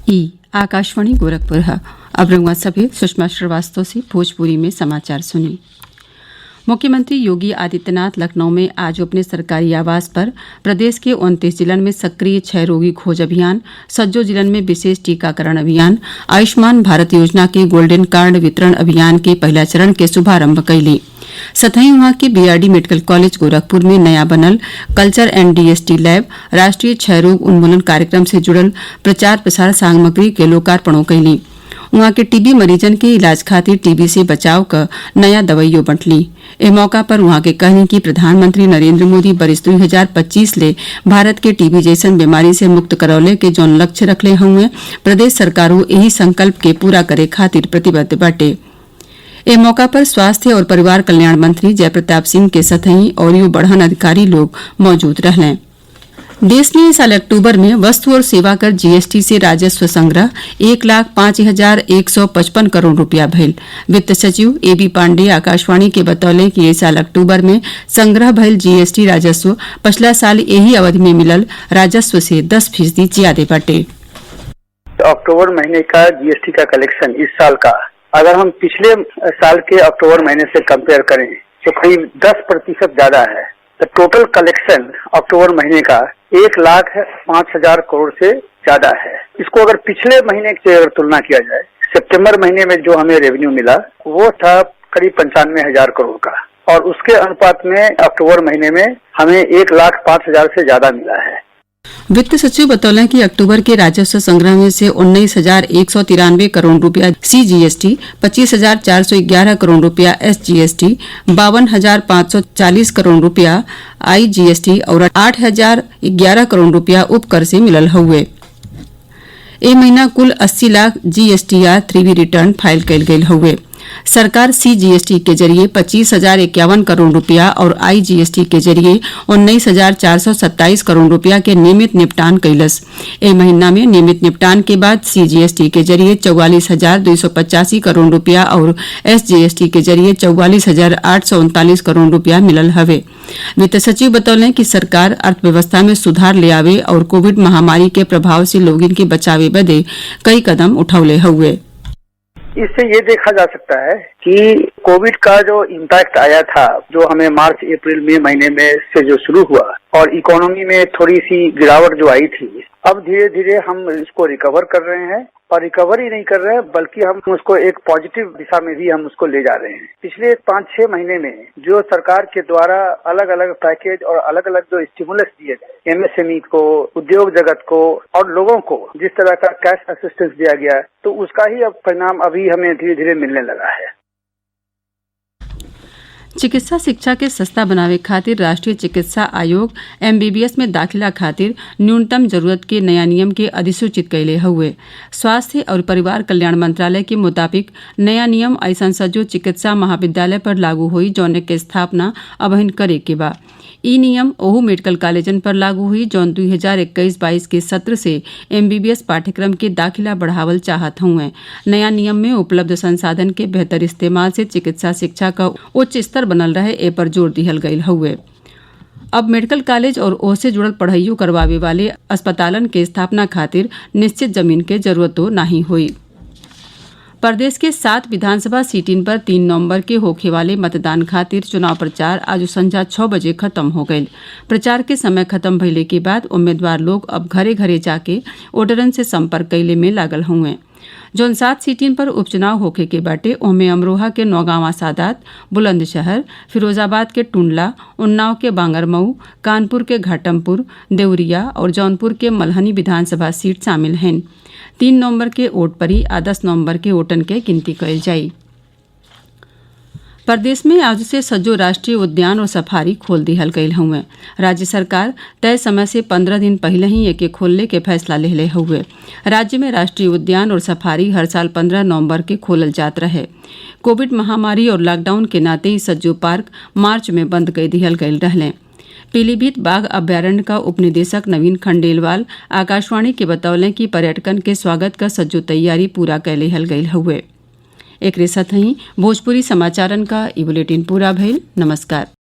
ई आकाशवाणी गोरखपुर है। अब रंगवा सभे सुषमा श्रीवास्तव से भोजपुरी में समाचार सुनिए। मुख्यमंत्री योगी आदित्यनाथ लखनऊ में आज अपने सरकारी आवास पर प्रदेश के 29 जिलन में सक्रिय क्षय रोगी खोज अभियान, सज्जो जिलन में विशेष टीकाकरण अभियान, आयुष्मान भारत योजना के गोल्डन कार्ड वितरण अभियान के पहला चरण के शुभारंभ कैली। सतही वहां के बीआरडी मेडिकल कॉलेज गोरखपुर में नया बनल कल्चर एंड डीएसटी लैब, राष्ट्रीय क्षय रोग उन्मूलन कार्यक्रम से जुड़ल प्रचार प्रसार सामग्री के लोकार्पणों कैली। वहां के टीबी मरीजन के इलाज खातिर टीबी से बचाव का नया दवाइयों बंटली। इस मौका पर वहां के कहनी कि प्रधानमंत्री नरेंद्र मोदी बरिस 2025 ले भारत के टीबी जैसन बीमारी से मुक्त करौले के जौन लक्ष्य रखले हुए प्रदेश सरकारों यही संकल्प के पूरा करे खातिर प्रतिबद्ध बाटे। इस मौका पर स्वास्थ्य और परिवार कल्याण मंत्री जय प्रताप सिंह के सतही और यू बढ़न अधिकारी लोग मौजूद रहले। देश में इस साल अक्टूबर में वस्तु और सेवा कर जीएसटी से राजस्व संग्रह 1,05,155 करोड़ रुपया भइल। वित्त सचिव एबी पांडे आकाशवाणी के बतौले कि इस साल अक्टूबर में संग्रह भइल जीएसटी राजस्व पिछला साल यही अवधि में मिलल राजस्व से 10% ज्यादा बाटे। अक्टूबर महीने का जीएसटी का कलेक्शन इस साल का अगर हम पिछले साल के अक्टूबर महीने से कंपेयर करें तो करीब 10% ज्यादा है। तो टोटल कलेक्शन अक्टूबर महीने का 1,05,000 करोड़ से ज्यादा है। इसको अगर पिछले महीने से अगर तुलना किया जाए, सितंबर महीने में जो हमें रेवेन्यू मिला वो था करीब 95,000 करोड़ का, और उसके अनुपात में अक्टूबर महीने में हमें 1,05,000 से ज्यादा मिला है। वित्त सचिव बतौले कि अक्टूबर के राजस्व संग्रह में से 19,193 करोड़ रुपया सीजीएसटी, 25,411 करोड़ रुपया एसजीएसटी, 52,540 करोड़ रुपया आईजीएसटी और 8,011 करोड़ रुपया उपकर से मिलल हुए। ए महीना कुल 80 lakh GSTR 3B return file कैल गयल हुए। सरकार सीजीएसटी के जरिए 25,051 करोड़ रुपया और आईजीएसटी के जरिए 19,427 करोड़ रुपया के नियमित निपटान कैलस। ए महीना में नियमित निपटान के बाद सीजीएसटी के जरिए 44,285 करोड़ रुपया और एसजीएसटी के जरिए 44,839 करोड़ रुपया मिलल हवे। वित्त सचिव बतौले कि सरकार अर्थव्यवस्था में सुधार ले आवे और कोविड महामारी के प्रभाव से लोगन के बचावे बदे कई कदम उठौले हुए। इससे ये देखा जा सकता है कि कोविड का जो इम्पैक्ट आया था, जो हमें मार्च अप्रैल मई महीने में से जो शुरू हुआ और इकोनॉमी में थोड़ी सी गिरावट जो आई थी, अब धीरे धीरे हम इसको रिकवर कर रहे हैं, और रिकवर ही नहीं कर रहे हैं बल्कि हम उसको एक पॉजिटिव दिशा में भी हम उसको ले जा रहे हैं। पिछले 5-6 महीने में जो सरकार के द्वारा अलग अलग पैकेज और अलग अलग जो स्टिमुलस दिए गए एमएसएमई को, उद्योग जगत को और लोगों को जिस तरह का कैश असिस्टेंस दिया गया, तो उसका ही अब परिणाम अभी हमें धीरे धीरे मिलने लगा है। चिकित्सा शिक्षा के सस्ता बनावे खातिर राष्ट्रीय चिकित्सा आयोग एमबीबीएस में दाखिला खातिर न्यूनतम जरूरत के नया नियम के अधिसूचित कैले हुए। स्वास्थ्य और परिवार कल्याण मंत्रालय के मुताबिक नया नियम ऐसा सज्जो चिकित्सा महाविद्यालय पर लागू हुई जौन के स्थापना अबहिन करे के बा। ई नियम ओहू मेडिकल कॉलेजन पर लागू हुई जौन 2021-22 के सत्र से एमबीबीएस पाठ्यक्रम के दाखिला बढ़ावल चाहत हुए। नया नियम में उपलब्ध संसाधन के बेहतर इस्तेमाल से चिकित्सा शिक्षा का उच्च स्तर बनल रहे ए पर जोर दिहल गयल हुए। अब मेडिकल कॉलेज और ओसे जुड़ल पढ़ाइयों करवावे वाले अस्पतालन के स्थापना खातिर निश्चित जमीन के जरूरतो नहीं हुई। प्रदेश के 7 विधानसभा सीटिन पर 3 नवंबर के होखे वाले मतदान खातिर चुनाव प्रचार आज संझा 6 बजे खत्म हो गयल। प्रचार के समय खत्म भइले के बाद उम्मीदवार लोग अब घरे घरे जाके वोटरन से संपर्क कैले में लागल हुए। जौन 7 सीटिन पर उपचुनाव होखे के बाटे ओमे अमरोहा के नौगांवा सादात, बुलंदशहर, फिरोजाबाद के टुंडला, उन्नाव के बांगरमऊ, कानपुर के घाटमपुर, देवरिया और जौनपुर के मल्हनी विधानसभा सीट शामिल हैं। 3 नवंबर के वोट परी आ 10 नवंबर के वोटन के गिनती कईल जाई। प्रदेश में आज से सज्जो राष्ट्रीय उद्यान और सफारी खोल दिहल गयल हुए। राज्य सरकार तय समय से 15 दिन पहले ही एके खोलने के फैसला लेले हुए। राज्य में राष्ट्रीय उद्यान और सफारी हर साल 15 नवंबर के खोलल जात रहे। कोविड महामारी और लॉकडाउन के नाते ही सज्जो पार्क मार्च में बंद कर दिहल गयल रहले। पीलीभीत बाघ अभ्यारण्य का उपनिदेशक नवीन खंडेलवाल आकाशवाणी के बतौले कि पर्यटकन के स्वागत का सज्जो तैयारी पूरा कर लेहल गयल हुए। एकरे साथ ही भोजपुरी समाचारन का ई बुलेटिन पूरा भइल। नमस्कार।